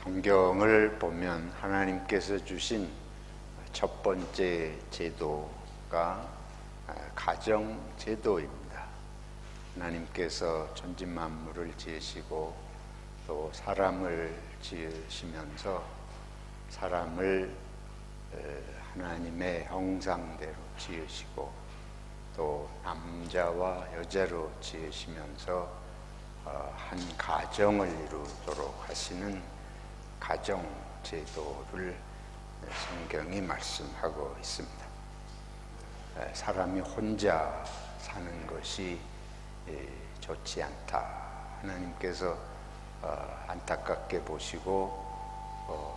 성경을 보면 하나님께서 주신 첫 번째 제도가 가정 제도입니다. 하나님께서 천지 만물을 지으시고 또 사람을 지으시면서 사람을 하나님의 형상대로 지으시고 또 남자와 여자로 지으시면서 한 가정을 이루도록 하시는 가정 제도를 성경이 말씀하고 있습니다. 사람이 혼자 사는 것이 좋지 않다. 하나님께서 안타깝게 보시고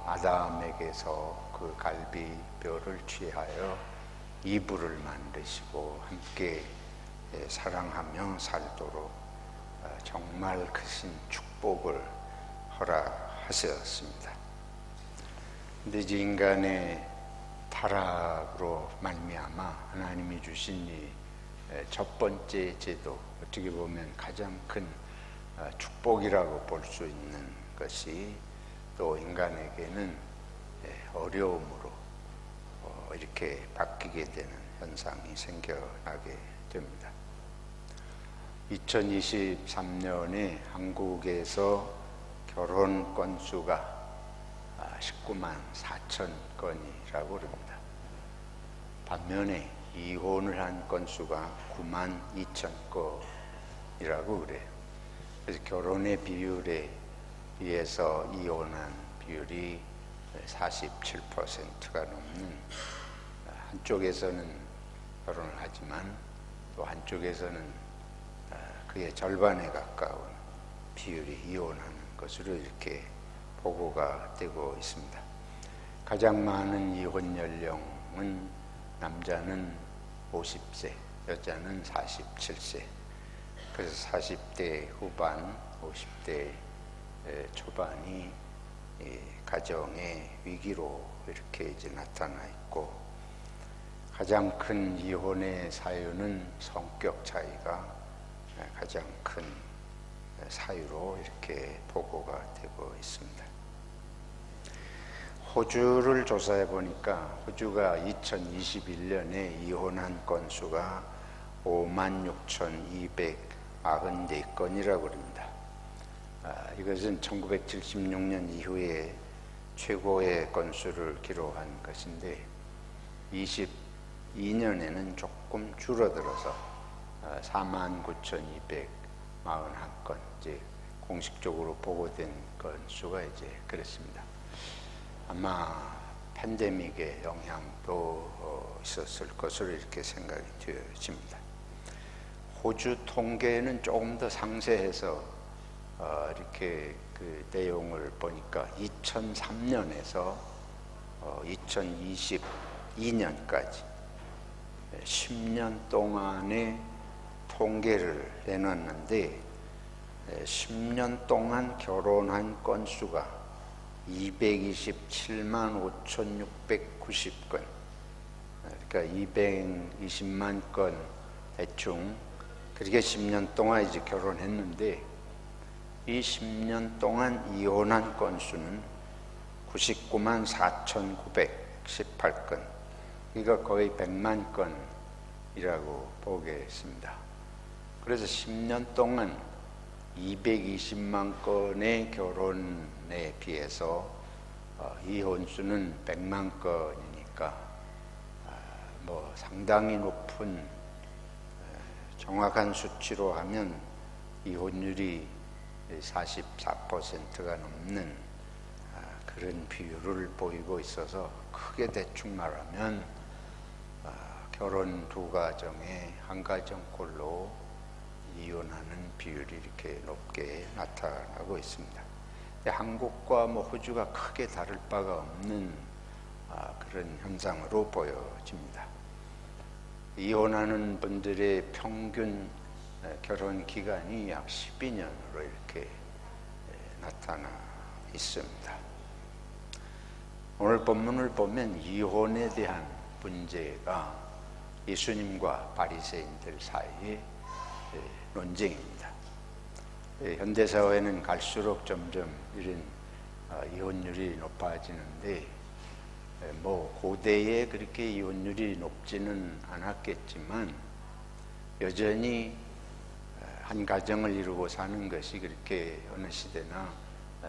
아담에게서 그 갈비뼈를 취하여 이브를 만드시고 함께 사랑하며 살도록 정말 크신 축복을 허락하셨습니다. 근데 이제 인간의 타락으로 말미암아 하나님이 주신 이 첫 번째 제도, 어떻게 보면 가장 큰 축복이라고 볼 수 있는 것이 또 인간에게는 어려움으로 이렇게 바뀌게 되는 현상이 생겨나게 됩니다. 2023년에 한국에서 결혼 건수가 19만 4천 건이라고 합니다. 반면에 이혼을 한 건수가 9만 2천 건이라고 그래요. 그래서 결혼의 비율에 비해서 이혼한 비율이 47%가 넘는, 한쪽에서는 결혼을 하지만 또 한쪽에서는 그의 절반에 가까운 비율이 이혼하는 것으로 이렇게 보고가 되고 있습니다. 가장 많은 이혼 연령은 남자는 50세, 여자는 47세. 그래서 40대 후반, 50대 초반이 가정의 위기로 이렇게 이제 나타나 있고, 가장 큰 이혼의 사유는 성격 차이가 가장 큰 사유로 이렇게 보고가 되고 있습니다. 호주를 조사해 보니까 호주가 2021년에 이혼한 건수가 56,294건이라고 합니다. 이것은 1976년 이후에 최고의 건수를 기록한 것인데 22년에는 조금 줄어들어서 49,241건, 이제 공식적으로 보고된 건수가 이제 그렇습니다. 아마 팬데믹의 영향도 있었을 것으로 이렇게 생각이 되어집니다. 호주 통계는 조금 더 상세해서 이렇게 그 내용을 보니까 2003년에서 2022년까지 10년 동안의 통계를 내놨는데 10년 동안 결혼한 건수가 227만 5,690건, 그러니까 220만 건 대충 그렇게 10년 동안 이제 결혼했는데, 이 10년 동안 이혼한 건수는 99만 4,918건, 그러니까 거의 100만 건이라고 보겠습니다. 그래서 10년 동안 220만 건의 결혼에 비해서 이혼 수는 100만 건이니까 뭐 상당히 높은, 정확한 수치로 하면 이혼율이 44%가 넘는 그런 비율을 보이고 있어서, 크게 대충 말하면 결혼 두 가정에 한 가정꼴로 이혼하는 비율이 이렇게 높게 나타나고 있습니다. 한국과 호주가 크게 다를 바가 없는 그런 현상으로 보여집니다. 이혼하는 분들의 평균 결혼 기간이 약 12년으로 이렇게 나타나 있습니다. 오늘 본문을 보면 이혼에 대한 문제가 예수님과 바리새인들 사이에 논쟁입니다. 현대사회는 갈수록 점점 이런 이혼율이 높아지는데 뭐 고대에 그렇게 이혼율이 높지는 않았겠지만 여전히 한 가정을 이루고 사는 것이 그렇게 어느 시대나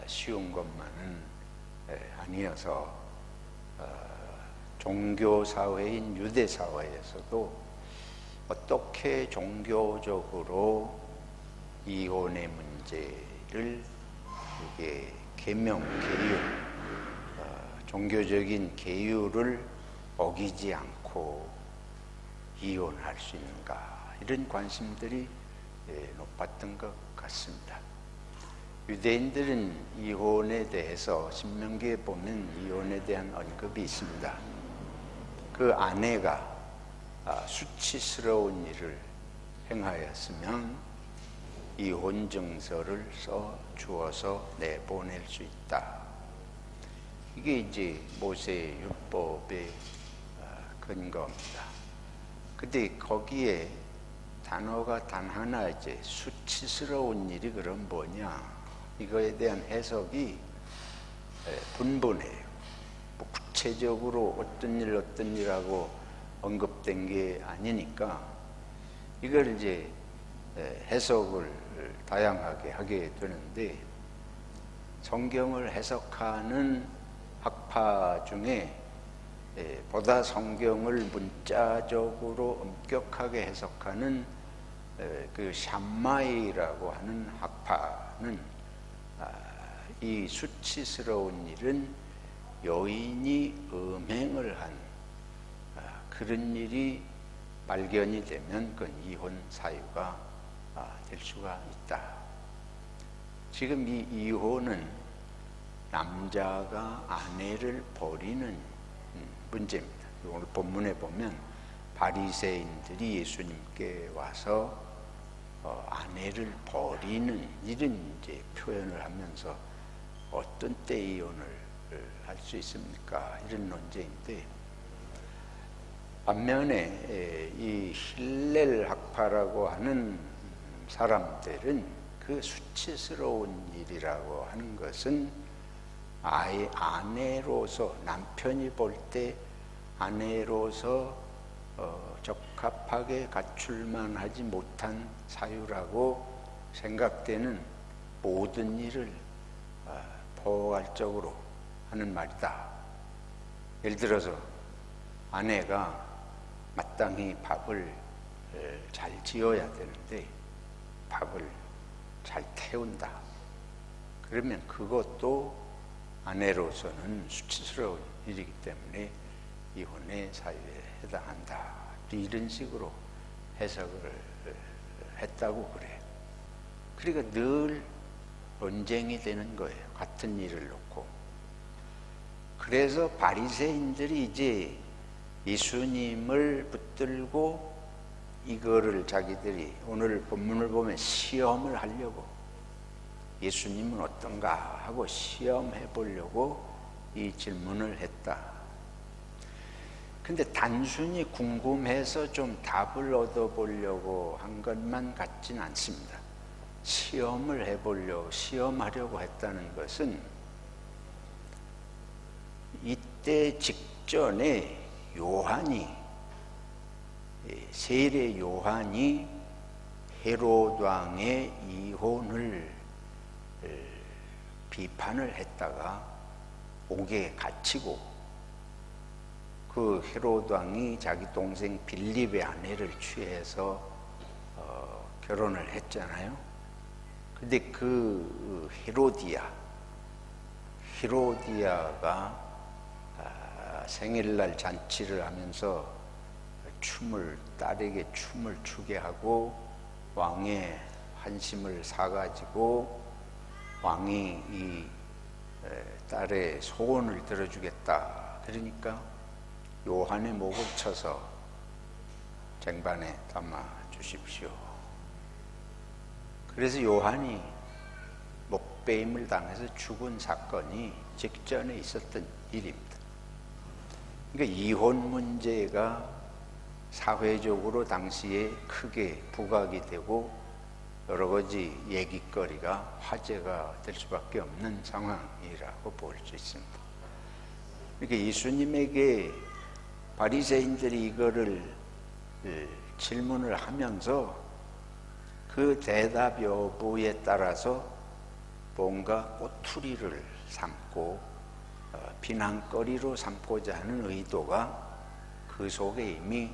쉬운 것만은 아니어서 종교 사회인 유대 사회에서도 어떻게 종교적으로 이혼의 문제를 이게 계명, 계율, 종교적인 계율을 어기지 않고 이혼할 수 있는가, 이런 관심들이 높았던 것 같습니다. 유대인들은 이혼에 대해서 신명기에 보면 이혼에 대한 언급이 있습니다. 그 아내가 수치스러운 일을 행하였으면 이혼 증서를 써 주어서 내보낼 수 있다. 이게 이제 모세 율법의 근거입니다. 근데 거기에 단어가 단 하나, 이제 수치스러운 일이 그럼 뭐냐, 이거에 대한 해석이 분분해요. 뭐 구체적으로 어떤 일하고 언급된 게 아니니까 이걸 이제 해석을 다양하게 하게 되는데, 성경을 해석하는 학파 중에 보다 성경을 문자적으로 엄격하게 해석하는 그 샴마이라고 하는 학파는 이 수치스러운 일은 여인이 음행을 한 그런 일이 발견이 되면 그건 이혼 사유가 될 수가 있다. 지금 이 이혼은 남자가 아내를 버리는 문제입니다. 오늘 본문에 보면 바리새인들이 예수님께 와서 아내를 버리는 이런 이제 표현을 하면서 어떤 때 이혼을 할 수 있습니까? 이런 논쟁인데, 반면에 이 힐렐 학파라고 하는 사람들은 그 수치스러운 일이라고 하는 것은 아예 아내로서, 남편이 볼 때 아내로서 적합하게 갖출만 하지 못한 사유라고 생각되는 모든 일을 포괄적으로 하는 말이다. 예를 들어서 아내가 마땅히 밥을 잘 지어야 되는데 밥을 잘 태운다. 그러면 그것도 아내로서는 수치스러운 일이기 때문에 이혼의 사유에 해당한다. 이런 식으로 해석을 했다고 그래요. 그러니까 늘 논쟁이 되는 거예요. 같은 일을 놓고. 그래서 바리새인들이 이제 예수님을 붙들고 이거를 자기들이 오늘 본문을 보면 시험을 하려고, 예수님은 어떤가 하고 시험해 보려고 이 질문을 했다. 근데 단순히 궁금해서 좀 답을 얻어보려고 한 것만 같진 않습니다. 시험을 해보려고, 시험하려고 했다는 것은 이때 직전에 요한이, 세례 요한이 헤롯 왕의 이혼을 비판을 했다가 옥에 갇히고, 그 헤롯 왕이 자기 동생 빌립의 아내를 취해서 결혼을 했잖아요. 근데 그 헤로디아가 생일날 잔치를 하면서 딸에게 춤을 추게 하고 왕의 환심을 사가지고 왕이 이 딸의 소원을 들어주겠다. 그러니까 요한의 목을 쳐서 쟁반에 담아 주십시오. 그래서 요한이 목배임을 당해서 죽은 사건이 직전에 있었던 일입니다. 그러니까 이혼 문제가 사회적으로 당시에 크게 부각이 되고 여러 가지 얘기거리가 화제가 될 수밖에 없는 상황이라고 볼 수 있습니다. 그러니까 예수님에게 바리새인들이 이거를 질문을 하면서 그 대답 여부에 따라서 뭔가 꼬투리를 삼고 비난거리로 삼고자 하는 의도가 그 속에 이미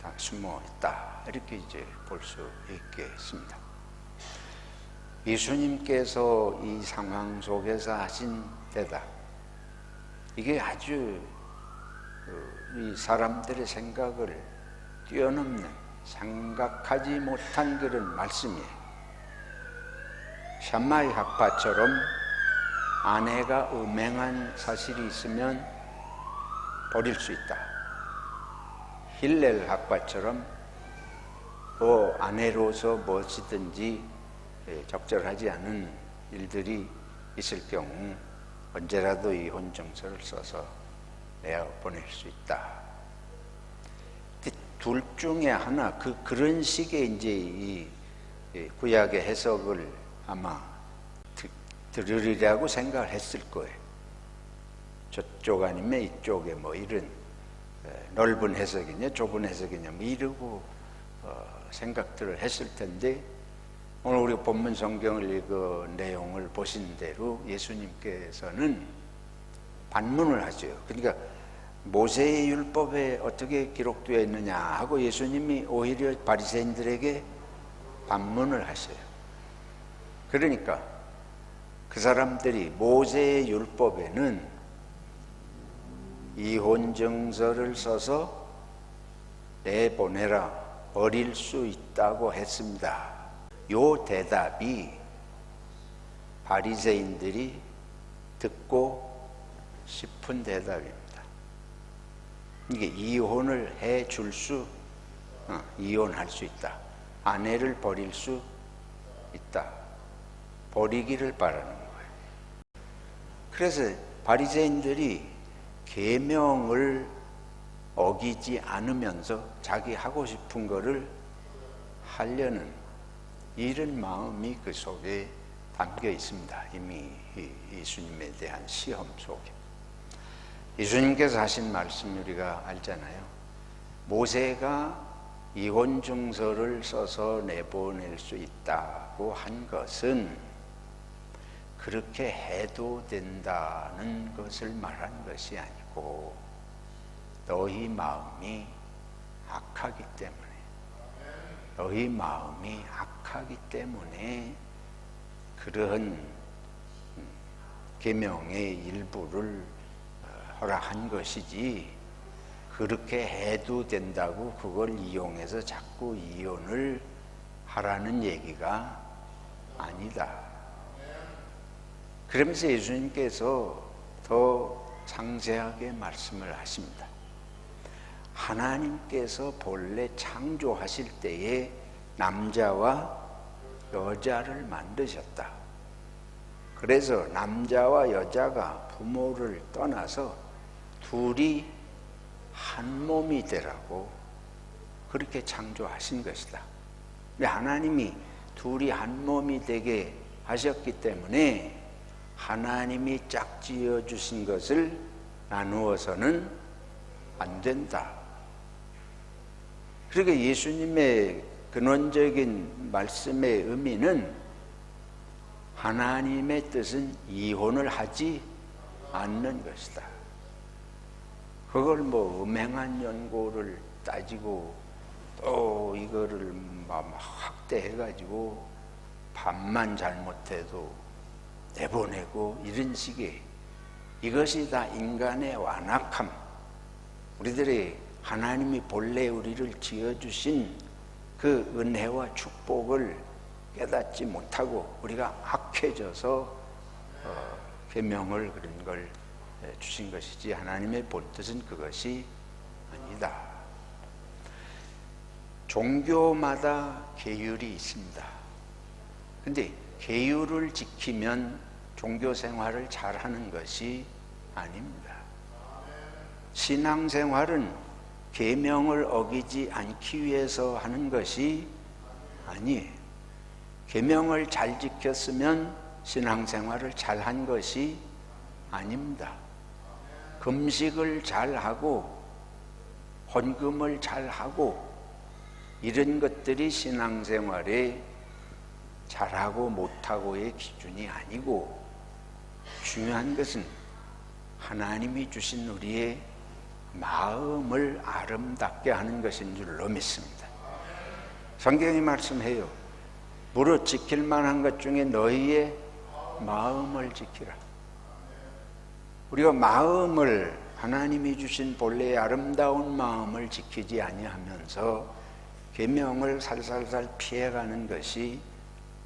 다 숨어 있다, 이렇게 이제 볼 수 있겠습니다. 예수님께서 이 상황 속에서 하신 대답, 이게 아주 이 사람들의 생각을 뛰어넘는, 생각하지 못한 그런 말씀이에요. 샴마이 학파처럼 아내가 음행한 사실이 있으면 버릴 수 있다. 힐렐 학파처럼 아내로서 무엇이든지 적절하지 않은 일들이 있을 경우 언제라도 이혼 증서를 써서 내어 보낼 수 있다. 둘 중에 하나, 그런 식의 이제 이 구약의 해석을 아마 들으리라고 생각을 했을 거예요. 저쪽 아니면 이쪽에 뭐 이런 넓은 해석이냐 좁은 해석이냐 뭐 이러고 생각들을 했을 텐데, 오늘 우리 본문 성경을 읽은 내용을 보신 대로 예수님께서는 반문을 하죠. 그러니까 모세의 율법에 어떻게 기록되어 있느냐 하고 예수님이 오히려 바리새인들에게 반문을 하셔요. 그러니까 그 사람들이 모세의 율법에는 이혼 증서를 써서 내보내라, 버릴 수 있다고 했습니다. 요 대답이 바리새인들이 듣고 싶은 대답입니다. 이게 이혼을 해줄 수, 이혼할 수 있다. 아내를 버릴 수 있다. 버리기를 바라는 거예요. 그래서 바리새인들이 계명을 어기지 않으면서 자기 하고 싶은 거를 하려는 이런 마음이 그 속에 담겨 있습니다. 이미 예수님에 대한 시험 속에. 예수님께서 하신 말씀 우리가 알잖아요. 모세가 이혼 증서를 써서 내보낼 수 있다고 한 것은 그렇게 해도 된다는 것을 말한 것이 아니고 너희 마음이 악하기 때문에 그러한 계명의 일부를 허락한 것이지, 그렇게 해도 된다고 그걸 이용해서 자꾸 이혼을 하라는 얘기가 아니다. 그러면서 예수님께서 더 상세하게 말씀을 하십니다. 하나님께서 본래 창조하실 때에 남자와 여자를 만드셨다. 그래서 남자와 여자가 부모를 떠나서 둘이 한 몸이 되라고 그렇게 창조하신 것이다. 근데 하나님이 둘이 한 몸이 되게 하셨기 때문에 하나님이 짝지어 주신 것을 나누어서는 안 된다. 그러니까 예수님의 근원적인 말씀의 의미는 하나님의 뜻은 이혼을 하지 않는 것이다. 그걸 뭐 음행한 연고를 따지고 또 이거를 막 확대해가지고 반만 잘못해도 내보내고 이런 식의, 이것이 다 인간의 완악함, 우리들이 하나님이 본래 우리를 지어주신 그 은혜와 축복을 깨닫지 못하고 우리가 악해져서 계명을 그런 걸 주신 것이지, 하나님의 본뜻은 그것이 아니다. 종교마다 계율이 있습니다. 근데 계율을 지키면 종교 생활을 잘하는 것이 아닙니다. 신앙생활은 계명을 어기지 않기 위해서 하는 것이 아니에요. 계명을 잘 지켰으면 신앙생활을 잘한 것이 아닙니다. 금식을 잘하고 헌금을 잘하고 이런 것들이 신앙생활에 잘하고 못하고의 기준이 아니고, 중요한 것은 하나님이 주신 우리의 마음을 아름답게 하는 것인 줄로 믿습니다. 성경이 말씀해요. 무릇 지킬 만한 것 중에 너희의 마음을 지키라. 우리가 마음을, 하나님이 주신 본래의 아름다운 마음을 지키지 아니하면서 계명을 살살살 피해가는 것이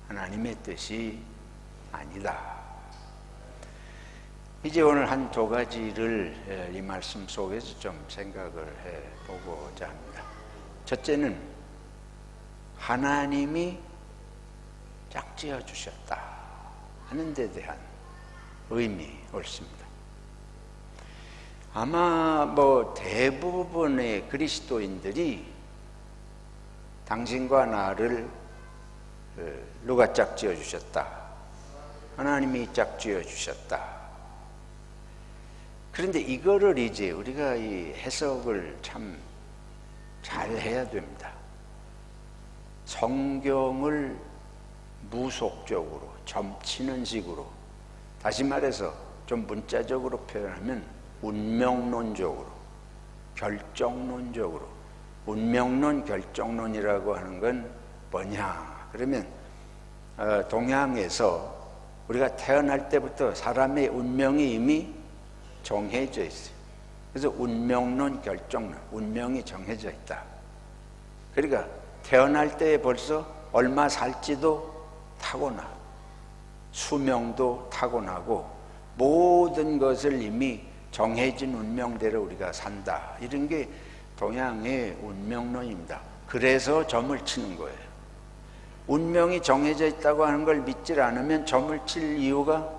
하나님의 뜻이 아니다. 이제 오늘 한 두 가지를 이 말씀 속에서 좀 생각을 해보고자 합니다. 첫째는 하나님이 짝지어 주셨다 하는 데 대한 의미 옳습니다. 아마 대부분의 그리스도인들이 당신과 나를 누가 짝지어 주셨다, 하나님이 짝지어 주셨다. 그런데 이거를 이제 우리가 이 해석을 참 잘 해야 됩니다. 성경을 무속적으로 점치는 식으로, 다시 말해서 좀 문자적으로 표현하면 운명론적으로, 결정론적으로. 운명론, 결정론이라고 하는 건 뭐냐 그러면 동양에서 우리가 태어날 때부터 사람의 운명이 이미 정해져 있어요. 그래서 운명론, 결정론, 운명이 정해져 있다. 그러니까 태어날 때 벌써 얼마 살지도 타고나, 수명도 타고나고, 모든 것을 이미 정해진 운명대로 우리가 산다. 이런 게 동양의 운명론입니다. 그래서 점을 치는 거예요. 운명이 정해져 있다고 하는 걸 믿질 않으면 점을 칠 이유가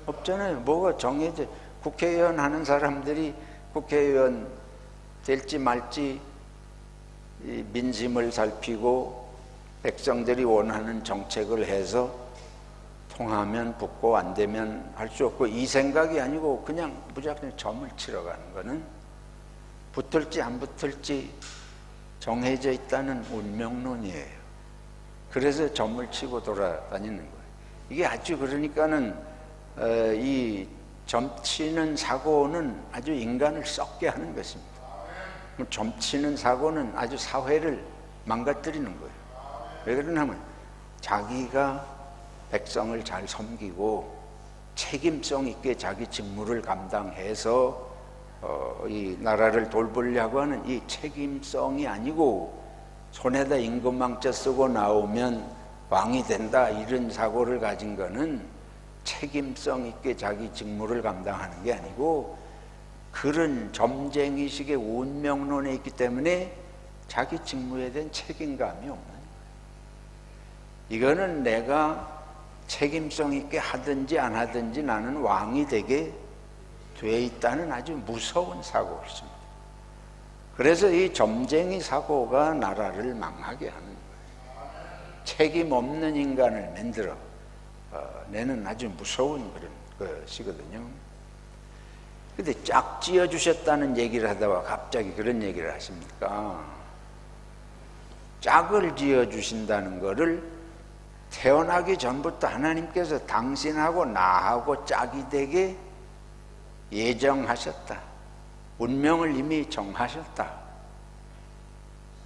없잖아요. 뭐가 정해져, 국회의원 하는 사람들이 국회의원 될지 말지 민심을 살피고 백성들이 원하는 정책을 해서 통하면 붙고 안 되면 할 수 없고, 이 생각이 아니고 그냥 무작정 점을 치러 가는 거는 붙을지 안 붙을지 정해져 있다는 운명론이에요. 그래서 점을 치고 돌아다니는 거예요. 이게 아주, 그러니까는 이 점치는 사고는 아주 인간을 썩게 하는 것입니다. 점치는 사고는 아주 사회를 망가뜨리는 거예요. 왜 그러냐면 자기가 백성을 잘 섬기고 책임성 있게 자기 직무를 감당해서 이 나라를 돌보려고 하는 이 책임성이 아니고, 손에다 임금망자 쓰고 나오면 왕이 된다, 이런 사고를 가진 거는 책임성 있게 자기 직무를 감당하는 게 아니고, 그런 점쟁이식의 운명론에 있기 때문에 자기 직무에 대한 책임감이 없는 거예요. 이거는 내가 책임성 있게 하든지 안 하든지 나는 왕이 되게 돼 있다는 아주 무서운 사고였습니다. 그래서 이 점쟁이 사고가 나라를 망하게 하는 거예요. 책임 없는 인간을 만들어 내는 아주 무서운 그런 것이거든요. 근데 짝지어 주셨다는 얘기를 하다가 갑자기 그런 얘기를 하십니까? 짝을 지어 주신다는 거를 태어나기 전부터 하나님께서 당신하고 나하고 짝이 되게 예정하셨다. 운명을 이미 정하셨다.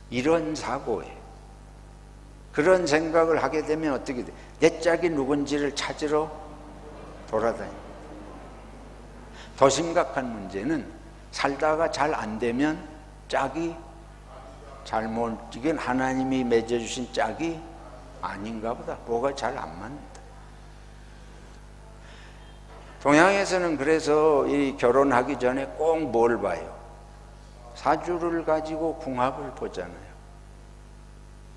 이런 사고에, 그런 생각을 하게 되면 어떻게 돼? 내 짝이 누군지를 찾으러 돌아다닙니다. 더 심각한 문제는 살다가 잘 안 되면 짝이 잘못, 이건 하나님이 맺어주신 짝이 아닌가 보다. 뭐가 잘 안 맞는다. 동양에서는 그래서 이 결혼하기 전에 꼭 뭘 봐요? 사주를 가지고 궁합을 보잖아요.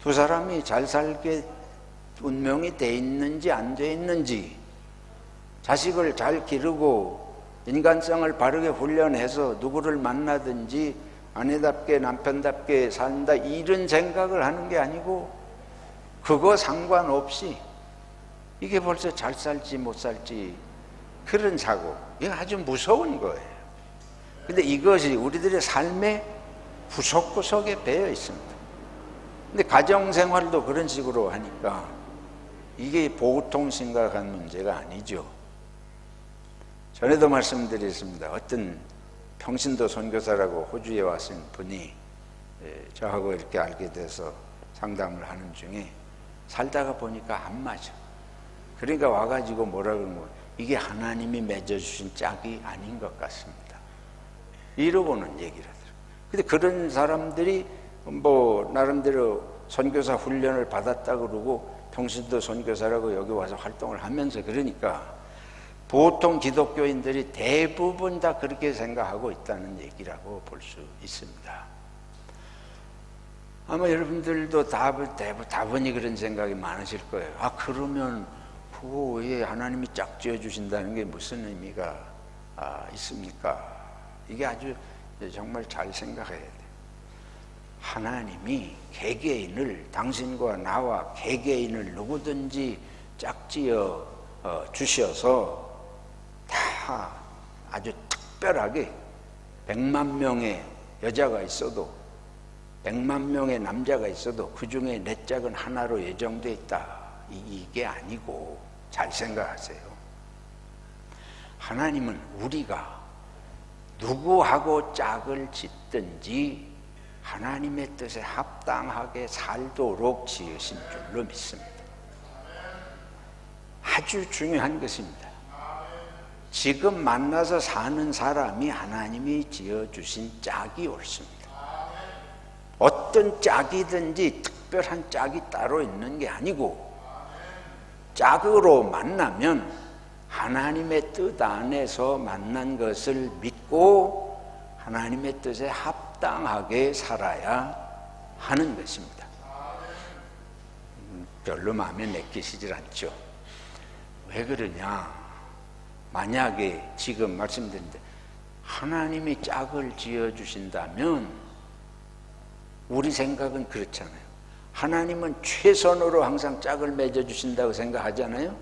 두 사람이 잘 살게 운명이 돼 있는지 안 돼 있는지, 자식을 잘 기르고 인간성을 바르게 훈련해서 누구를 만나든지 아내답게 남편답게 산다, 이런 생각을 하는 게 아니고 그거 상관없이 이게 벌써 잘 살지 못 살지 그런 사고, 이거 아주 무서운 거예요. 근데 이것이 우리들의 삶의 구석구석에 배어 있습니다. 근데 가정생활도 그런 식으로 하니까 이게 보통 심각한 문제가 아니죠. 전에도 말씀드렸습니다. 어떤 평신도 선교사라고 호주에 와신 분이 저하고 이렇게 알게 돼서 상담을 하는 중에 살다가 보니까 안 맞아. 그러니까 와가지고 뭐라 그러는 거예요. 이게 하나님이 맺어주신 짝이 아닌 것 같습니다. 이러고는 얘기를 하더라고요. 근데 그런 사람들이 뭐 나름대로 선교사 훈련을 받았다 그러고 평신도 선교사라고 여기 와서 활동을 하면서 그러니까 보통 기독교인들이 대부분 다 그렇게 생각하고 있다는 얘기라고 볼 수 있습니다. 아마 여러분들도 다분히 그런 생각이 많으실 거예요. 아, 그러면 그거 왜 하나님이 짝 지어주신다는 게 무슨 의미가 있습니까? 이게 아주 정말 잘 생각해야 돼요. 하나님이 개개인을, 당신과 나와 개개인을 누구든지 짝지어 주셔서 다 아주 특별하게 100만 명의 여자가 있어도 100만 명의 남자가 있어도 그 중에 내 짝은 하나로 예정되어 있다. 이게 아니고 잘 생각하세요. 하나님은 우리가 누구하고 짝을 짓든지 하나님의 뜻에 합당하게 살도록 지으신 줄로 믿습니다. 아주 중요한 것입니다. 지금 만나서 사는 사람이 하나님이 지어주신 짝이 옳습니다. 어떤 짝이든지 특별한 짝이 따로 있는 게 아니고 짝으로 만나면 하나님의 뜻 안에서 만난 것을 믿고 하나님의 뜻에 합당하게 살아야 하는 것입니다. 별로 마음에 내키시질 않죠. 왜 그러냐? 만약에 지금 말씀드린데 하나님이 짝을 지어주신다면 우리 생각은 그렇잖아요. 하나님은 최선으로 항상 짝을 맺어주신다고 생각하잖아요.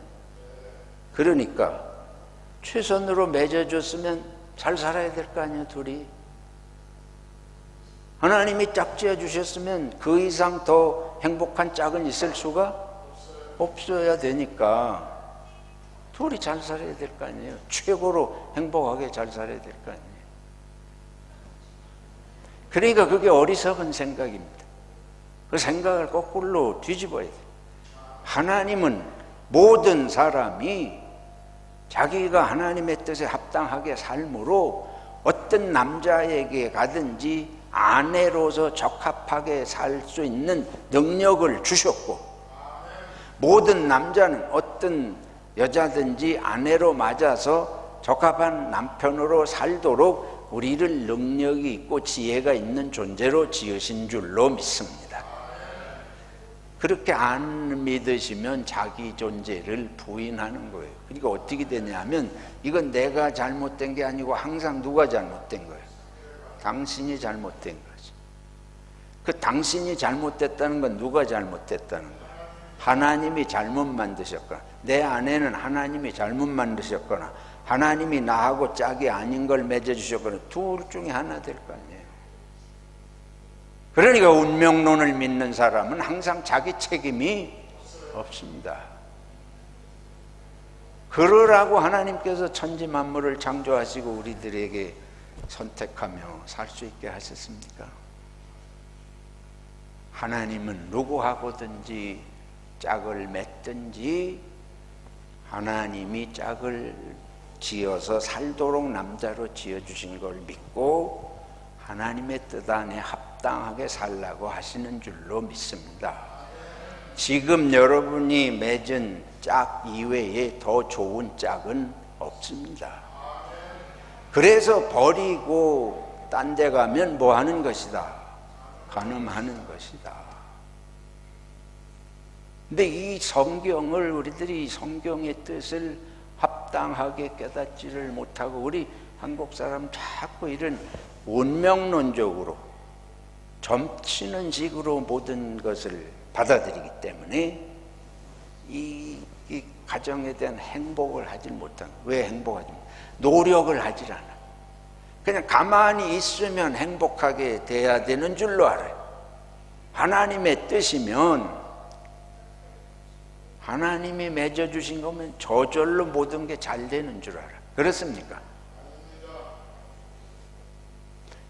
그러니까 최선으로 맺어줬으면 잘 살아야 될 거 아니에요, 둘이. 하나님이 짝 지어주셨으면 그 이상 더 행복한 짝은 있을 수가 없어야 되니까 둘이 잘 살아야 될 거 아니에요. 최고로 행복하게 잘 살아야 될 거 아니에요. 그러니까 그게 어리석은 생각입니다. 그 생각을 거꾸로 뒤집어야 돼요. 하나님은 모든 사람이 자기가 하나님의 뜻에 합당하게 삶으로 어떤 남자에게 가든지 아내로서 적합하게 살 수 있는 능력을 주셨고, 모든 남자는 어떤 여자든지 아내로 맞아서 적합한 남편으로 살도록 우리를 능력이 있고 지혜가 있는 존재로 지으신 줄로 믿습니다. 그렇게 안 믿으시면 자기 존재를 부인하는 거예요. 그러니까 어떻게 되냐면 이건 내가 잘못된 게 아니고 항상 누가 잘못된 거예요? 당신이 잘못된 거지. 그 당신이 잘못됐다는 건 누가 잘못됐다는 거예요? 하나님이 잘못 만드셨거나 내 아내는 하나님이 잘못 만드셨거나 하나님이 나하고 짝이 아닌 걸 맺어주셨거나 둘 중에 하나 될 거 아니에요. 그러니까 운명론을 믿는 사람은 항상 자기 책임이 없습니다. 그러라고 하나님께서 천지 만물을 창조하시고 우리들에게 선택하며 살 수 있게 하셨습니까? 하나님은 누구하고든지 짝을 맺든지 하나님이 짝을 지어서 살도록 남자로 지어주신 걸 믿고 하나님의 뜻 안에 합당하게 살라고 하시는 줄로 믿습니다. 지금 여러분이 맺은 짝 이외에 더 좋은 짝은 없습니다. 그래서 버리고 딴 데 가면 뭐 하는 것이다? 간음하는 것이다. 근데 이 성경을 우리들이 성경의 뜻을 합당하게 깨닫지를 못하고 우리 한국 사람 자꾸 이런 운명론적으로 점치는 식으로 모든 것을 받아들이기 때문에 이 가정에 대한 행복을 하지 못한, 왜 행복하지 못한, 노력을 하질 않아. 그냥 가만히 있으면 행복하게 돼야 되는 줄로 알아요. 하나님의 뜻이면, 하나님이 맺어주신 거면 저절로 모든 게 잘 되는 줄 알아. 그렇습니까?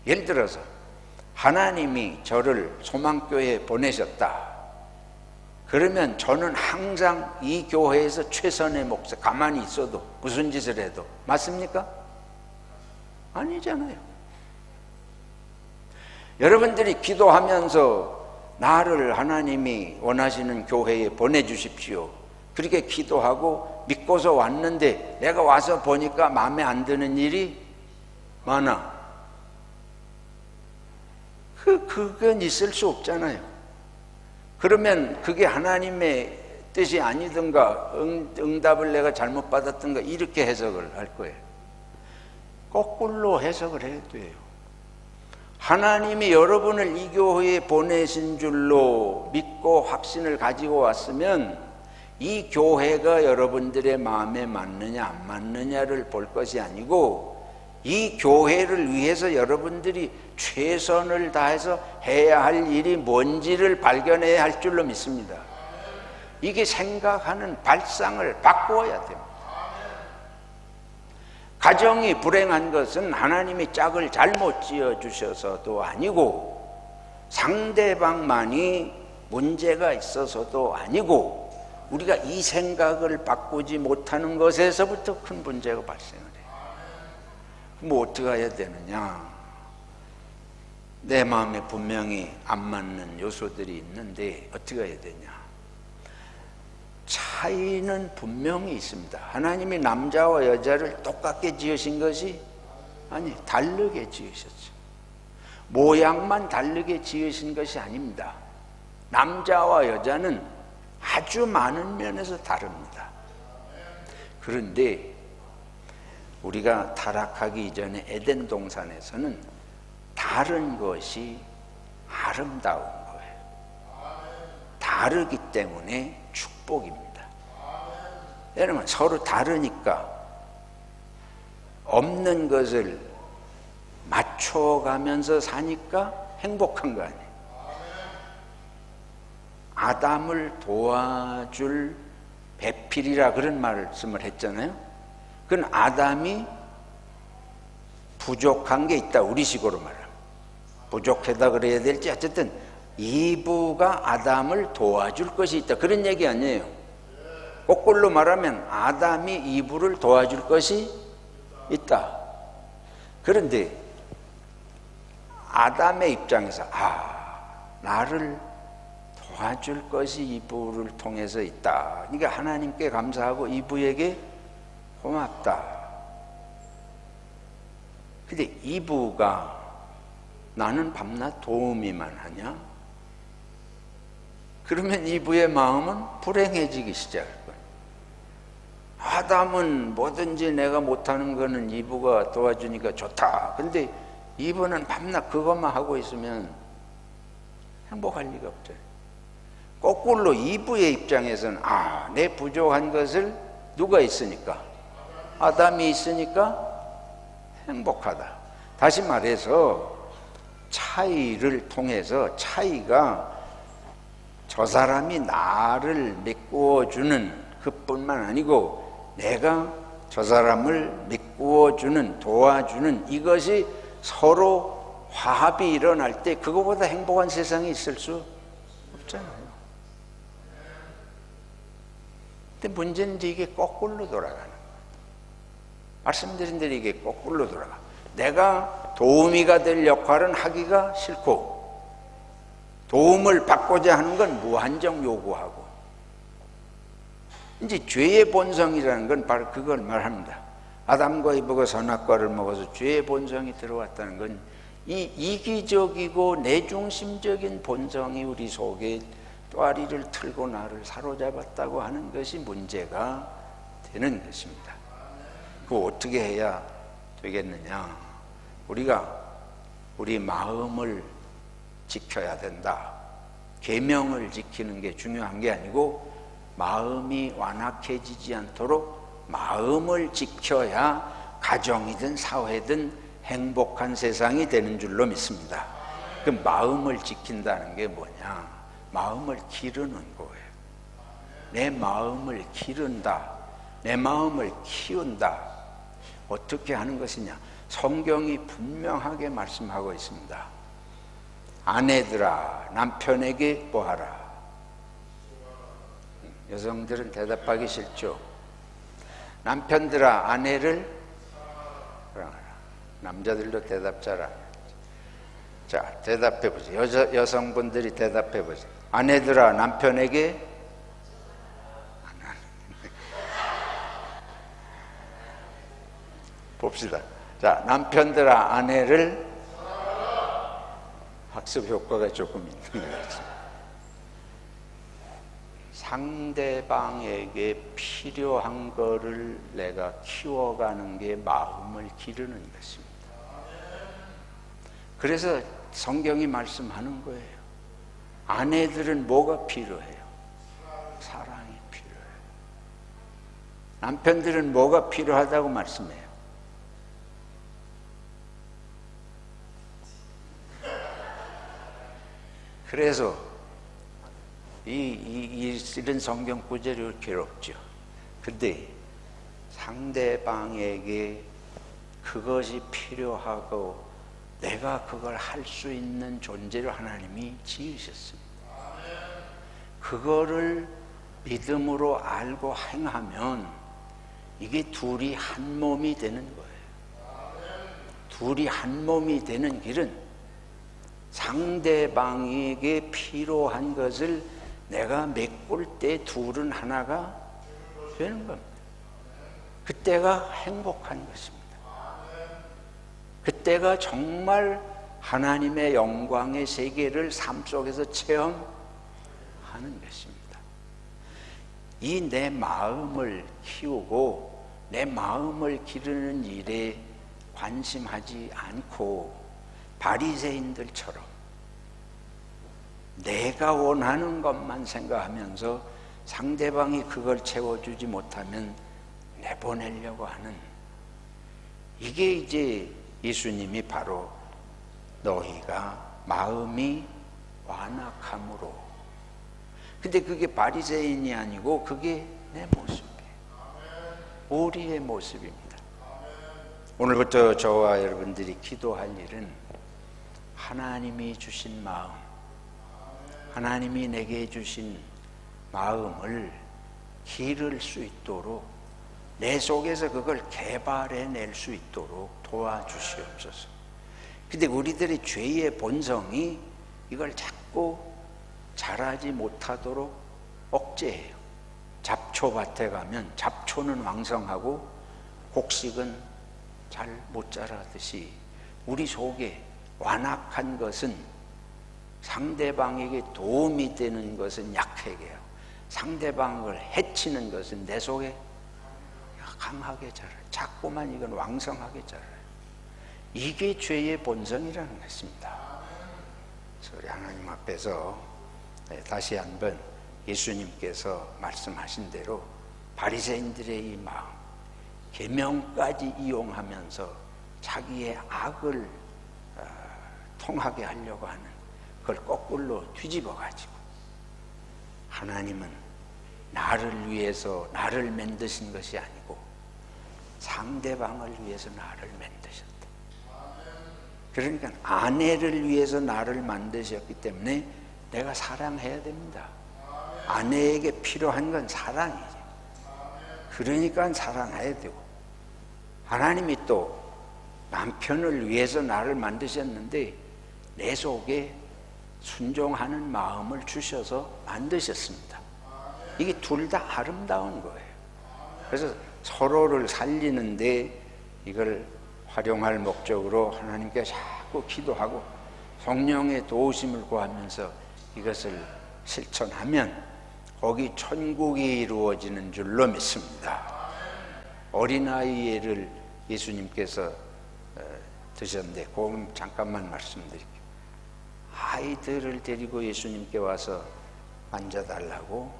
예를 들어서 하나님이 저를 소망교회에 보내셨다. 그러면 저는 항상 이 교회에서 최선의 목사, 가만히 있어도 무슨 짓을 해도, 맞습니까? 아니잖아요. 여러분들이 기도하면서 나를 하나님이 원하시는 교회에 보내주십시오, 그렇게 기도하고 믿고서 왔는데 내가 와서 보니까 마음에 안 드는 일이 많아. 그건 있을 수 없잖아요. 그러면 그게 하나님의 뜻이 아니든가 응답을 내가 잘못 받았든가 이렇게 해석을 할 거예요. 거꾸로 해석을 해야 돼요. 하나님이 여러분을 이 교회에 보내신 줄로 믿고 확신을 가지고 왔으면 이 교회가 여러분들의 마음에 맞느냐 안 맞느냐를 볼 것이 아니고 이 교회를 위해서 여러분들이 최선을 다해서 해야 할 일이 뭔지를 발견해야 할 줄로 믿습니다. 이게 생각하는 발상을 바꾸어야 됩니다. 가정이 불행한 것은 하나님이 짝을 잘못 지어주셔서도 아니고 상대방만이 문제가 있어서도 아니고 우리가 이 생각을 바꾸지 못하는 것에서부터 큰 문제가 발생을 해요. 뭐 어떻게 해야 되느냐? 내 마음에 분명히 안 맞는 요소들이 있는데 어떻게 해야 되냐? 차이는 분명히 있습니다. 하나님이 남자와 여자를 똑같게 지으신 것이 아니, 다르게 지으셨죠. 모양만 다르게 지으신 것이 아닙니다. 남자와 여자는 아주 많은 면에서 다릅니다. 그런데 우리가 타락하기 이전에 에덴 동산에서는 다른 것이 아름다운 거예요. 다르기 때문에 축복입니다. 여러분, 서로 다르니까 없는 것을 맞춰가면서 사니까 행복한 거 아니에요. 아담을 도와줄 배필이라 그런 말씀을 했잖아요. 그건 아담이 부족한 게 있다, 우리식으로 말하면 부족하다 그래야 될지, 어쨌든 이브가 아담을 도와줄 것이 있다, 그런 얘기 아니에요. 거꾸로 말하면 아담이 이브를 도와줄 것이 있다. 그런데 아담의 입장에서 나를 도와줄 것이 이브를 통해서 있다. 그러니까 하나님께 감사하고 이브에게 고맙다. 근데 이브가 나는 밤낮 도우미만 하냐? 그러면 이브의 마음은 불행해지기 시작할 거예요. 아담은 뭐든지 내가 못하는 거는 이브가 도와주니까 좋다. 근데 이브는 밤낮 그것만 하고 있으면 행복할 리가 없죠. 거꾸로 이브의 입장에서는 내 부족한 것을 누가 있으니까? 아담이 있으니까 행복하다. 다시 말해서 차이를 통해서 차이가 저 사람이 나를 메꾸어주는 그뿐만 아니고 내가 저 사람을 메꾸어주는, 도와주는, 이것이 서로 화합이 일어날 때 그거보다 행복한 세상이 있을 수 없잖아요. 근데 문제는 이게 거꾸로 돌아가는 거예요. 말씀드린 대로 이게 거꾸로 돌아가. 내가 도우미가 될 역할은 하기가 싫고 도움을 받고자 하는 건 무한정 요구하고, 이제 죄의 본성이라는 건 바로 그걸 말합니다. 아담과 이브가 선악과를 먹어서 죄의 본성이 들어왔다는 건 이 이기적이고 내중심적인 본성이 우리 속에 또아리를 틀고 나를 사로잡았다고 하는 것이 문제가 되는 것입니다. 그거 어떻게 해야 되겠느냐? 우리가 우리 마음을 지켜야 된다. 계명을 지키는 게 중요한 게 아니고 마음이 완악해지지 않도록 마음을 지켜야 가정이든 사회든 행복한 세상이 되는 줄로 믿습니다. 그 마음을 지킨다는 게 뭐냐? 마음을 기르는 거예요. 내 마음을 기른다. 내 마음을 키운다. 어떻게 하는 것이냐? 성경이 분명하게 말씀하고 있습니다. 아내들아 남편에게 뭐하라? 여성들은 대답하기 싫죠. 남편들아 아내를 사랑하라. 남자들도 대답 잘하네. 자, 대답해 보세요. 여성분들이 대답해 보세요. 아내들아 남편에게 봅시다. 자, 남편들아 아내를 학습 효과가 조금 있는 거죠. 상대방에게 필요한 거를 내가 키워가는 게 마음을 기르는 것입니다. 그래서 성경이 말씀하는 거예요. 아내들은 뭐가 필요해요? 사랑이 필요해요. 남편들은 뭐가 필요하다고 말씀해요? 그래서 이런 성경 구절이 괴롭죠. 근데 상대방에게 그것이 필요하고 내가 그걸 할 수 있는 존재로 하나님이 지으셨습니다. 그거를 믿음으로 알고 행하면 이게 둘이 한 몸이 되는 거예요. 둘이 한 몸이 되는 길은 상대방에게 필요한 것을 내가 메꿀 때 둘은 하나가 되는 겁니다. 그때가 행복한 것입니다. 그때가 정말 하나님의 영광의 세계를 삶 속에서 체험하는 것입니다. 이 내 마음을 키우고 내 마음을 기르는 일에 관심하지 않고 바리새인들처럼 내가 원하는 것만 생각하면서 상대방이 그걸 채워주지 못하면 내보내려고 하는, 이게 이제 예수님이 바로 너희가 마음이 완악함으로. 근데 그게 바리새인이 아니고 그게 내 모습이에요. 우리의 모습입니다. 오늘부터 저와 여러분들이 기도할 일은 하나님이 주신 마음, 하나님이 내게 주신 마음을 기를 수 있도록 내 속에서 그걸 개발해낼 수 있도록 도와주시옵소서. 근데 우리들의 죄의 본성이 이걸 자꾸 자라지 못하도록 억제해요. 잡초밭에 가면 잡초는 왕성하고 곡식은 잘 못 자라듯이 우리 속에 완악한 것은, 상대방에게 도움이 되는 것은 약하게요, 상대방을 해치는 것은 내 속에 강하게 자라요. 자꾸만 이건 왕성하게 자라요. 이게 죄의 본성이라는 것입니다. 그래서 우리 하나님 앞에서 다시 한번 예수님께서 말씀하신 대로 바리새인들의 이 마음, 계명까지 이용하면서 자기의 악을 통하게 하려고 하는 그걸 거꾸로 뒤집어 가지고, 하나님은 나를 위해서 나를 만드신 것이 아니고 상대방을 위해서 나를 만드셨다. 그러니까 아내를 위해서 나를 만드셨기 때문에 내가 사랑해야 됩니다. 아내에게 필요한 건 사랑이지. 그러니까 사랑해야 되고, 하나님이 또 남편을 위해서 나를 만드셨는데 내 속에 순종하는 마음을 주셔서 만드셨습니다. 이게 둘 다 아름다운 거예요. 그래서 서로를 살리는데 이걸 활용할 목적으로 하나님께 자꾸 기도하고 성령의 도우심을 구하면서 이것을 실천하면 거기 천국이 이루어지는 줄로 믿습니다. 어린아이를 예수님께서 드셨는데 그건 잠깐만 말씀드릴게요. 아이들을 데리고 예수님께 와서 만져달라고,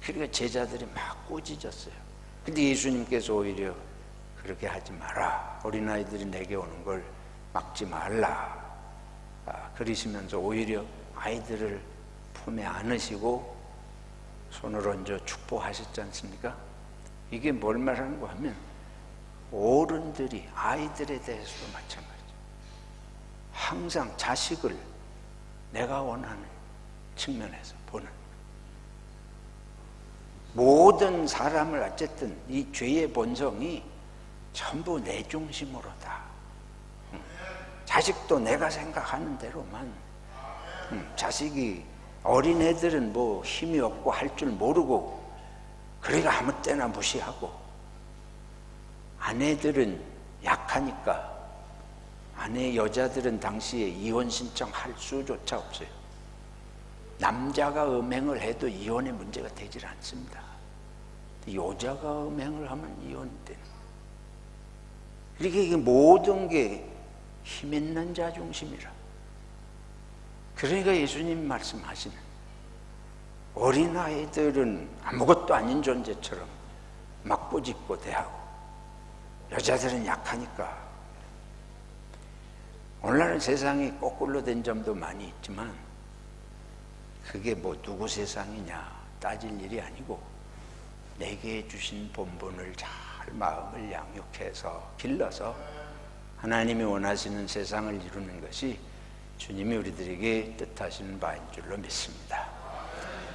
그러니까 제자들이 막 꾸짖었어요. 근데 예수님께서 오히려 그렇게 하지 마라, 어린아이들이 내게 오는 걸 막지 말라, 그러시면서 오히려 아이들을 품에 안으시고 손을 얹어 축복하셨지 않습니까? 이게 뭘 말하는 거 하면 어른들이 아이들에 대해서도 마찬가지죠. 항상 자식을 내가 원하는 측면에서 보는, 모든 사람을 어쨌든 이 죄의 본성이 전부 내 중심으로다. 자식도 내가 생각하는 대로만. 자식이, 어린애들은 뭐 힘이 없고 할 줄 모르고 그러니까 아무 때나 무시하고, 아내들은 약하니까, 여자들은 당시에 이혼 신청할 수조차 없어요. 남자가 음행을 해도 이혼의 문제가 되질 않습니다. 여자가 음행을 하면 이혼되는. 이렇게 이게 모든 게 힘 있는 자 중심이라. 그러니까 예수님 말씀하시는, 어린아이들은 아무것도 아닌 존재처럼 막 꾸짖고 대하고, 여자들은 약하니까. 오늘날은 세상이 거꾸로 된 점도 많이 있지만 그게 뭐 누구 세상이냐 따질 일이 아니고, 내게 주신 본분을 잘 마음을 양육해서 길러서 하나님이 원하시는 세상을 이루는 것이 주님이 우리들에게 뜻하시는 바인 줄로 믿습니다.